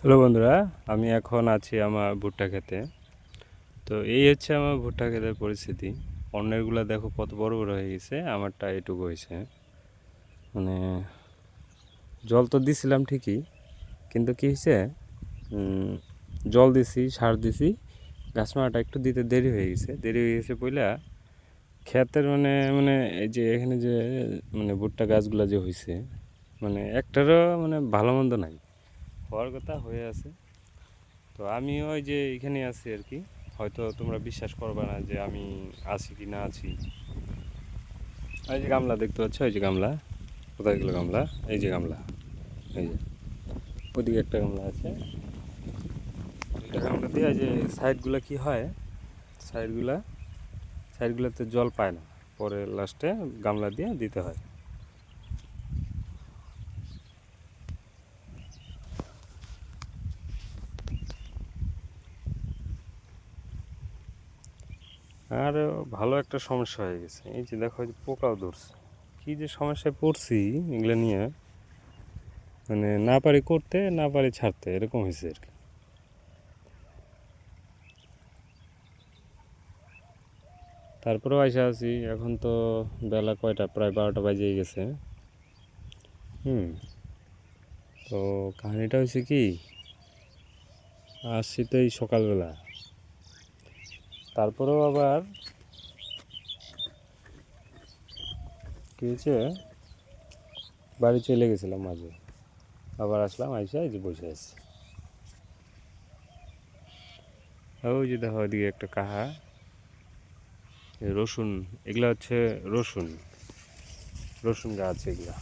Hello বন্ধুরা, আমি এখন আছি আমার ভুট্টা খেতে। তো এই হচ্ছে আমার ভুট্টা ক্ষেতের পরিস্থিতি। অন্যেরগুলো দেখো কত বড় বড় হয়ে গেছে, আমারটা এটুকু হয়েছে। মানে জল তো দিছিলাম ঠিকই, কিন্তু কী হয়েছে, জল দিছি, সার দিছি, গাছ মারাটা একটু দিতে দেরি হয়ে গেছে পইলা ক্ষেতের মানে মানে এই যে এখানে যে ভুট্টা গাছগুলো যে হয়েছে, একটারও ভালো মন্দ নাই, হওয়ার কথা হয়ে আছে। তো আমি ওই যে এখানে আছি আর কি। হয়তো তোমরা বিশ্বাস করবে না যে আমি আছি কি না আছি। এই যে গামলা দেখতে পাচ্ছ, এই যে গামলা, কোথায় গেলো গামলা? এই যে গামলা, এই যে ওইদিকে একটা গামলা আছে। দুইটা গামলা দিয়ে যে সাইডগুলো কি হয়, সাইডগুলা সাইডগুলোতে জল পায় না, পরে লাস্টে গামলা দিয়ে দিতে হয়। আর ভালো একটা সমস্যা হয়ে গেছে, এই যে দেখো, এই যে পোকাও ধরছে। কী যে সমস্যায় পড়ছি এগুলো নিয়ে, না পারি করতে, না পারি ছাড়তে, এরকম হয়েছে আর কি। তারপরেও আইসা আছি। এখন তো বেলা কয়টা, প্রায় 12টা বাজে গেছে। তো কাহিনিটা হয়েছে কি, আসছি তো এই সকালবেলা। তারপরেও আবার কী হয়েছে, বাড়ি চলে গেছিলাম মাঝে, আবার আসলাম, আইসা এই যে বসে আছি। ওই যে দেখো ওইদিকে একটা কাহা, রসুন, এগুলা হচ্ছে রসুন, রসুন গাছ এগুলা।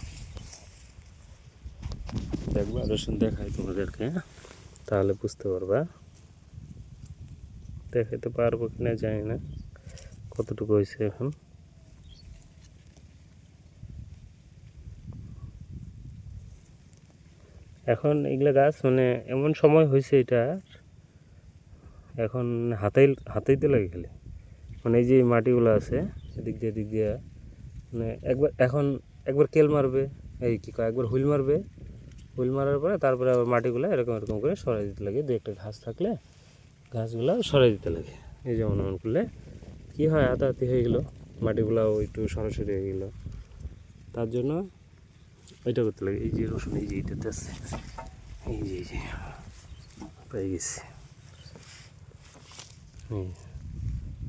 দেখবা, রসুন দেখাই তোমাদেরকে, তাহলে বুঝতে পারবা। দেখাইতে পারবো কিনা জানি না, কতটুকু হয়েছে এখন। এখন এগুলা গাছ এমন সময় হয়েছে এটা, এখন হাতাইতে লাগে খেলে। এই যে মাটিগুলো আছে এদিক দিয়ে একবার কেল মারবে, এই কী কয়, একবার হুইল মারবে, হুইল মারার পরে তারপরে আবার মাটিগুলো এরকম এরকম করে সরাই দিতে লাগে। দু একটা ঘাস থাকলে ঘাসগুলো সরাই দিতে লাগে। এই যেমন এমন করলে কী হয়, হাতাহাতি হয়ে গেলো, মাটিগুলাও একটু সরাসরি হয়ে গেলো। তার জন্য এটা করতে লাগে। এই যে রসুন, এই যে এইটাতে আছে, এই যে পেয়ে গেছি,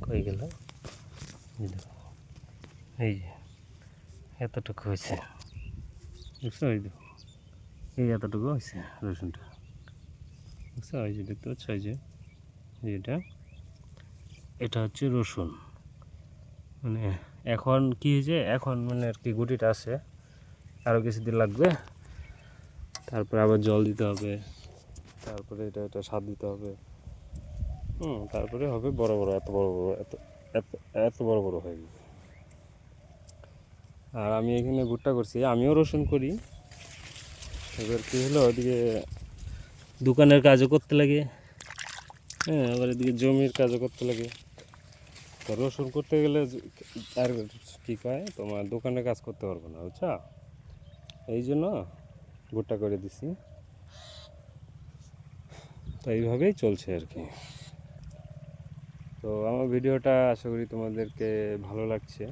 কই গেল, এই যে এতটুকু হয়েছে, বুঝছো? এই দেখো, এই এতটুকু হয়েছে রসুনটা, বুঝছো? এই যে দেখতে পাচ্ছ, এই যে এটা হচ্ছে রসুন। এখন কি হয়েছে, এখন আর কি গুটিটা আছে, আরও কিছুদিন লাগবে, তারপরে আবার জল দিতে হবে, তারপরে এটা সার দিতে হবে, তারপরে হবে বড় বড়, এত বড় বড়, এত এত এত বড় বড় হয়ে গেছে। আর আমি এখানে ভুট্টা করছি, আমিও রসুন করি। এবার কী হলো, ওইদিকে দোকানের কাজও করতে লাগে, আবার এদিকে জমির কাজও করতে লাগে। তো রসুন করতে গেলে আর কী কয়, তোমার দোকানের কাজ করতে পারবো না, বুঝছো? এই জন্য ভুট্টা করে দিছি। তো এইভাবেই চলছে আর কি। তো আমার ভিডিওটা আশা করি তোমাদেরকে ভালো লাগছে,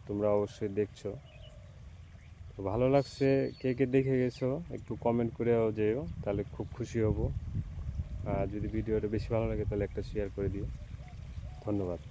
তোমরা অবশ্যই দেখছো। তো ভালো লাগছে, কে কে দেখে গেছো একটু কমেন্ট করেও যেও, তাহলে খুব খুশি হব। আর যদি ভিডিওটা বেশি ভালো লাগে তাহলে একটা শেয়ার করে দিও। ধন্যবাদ।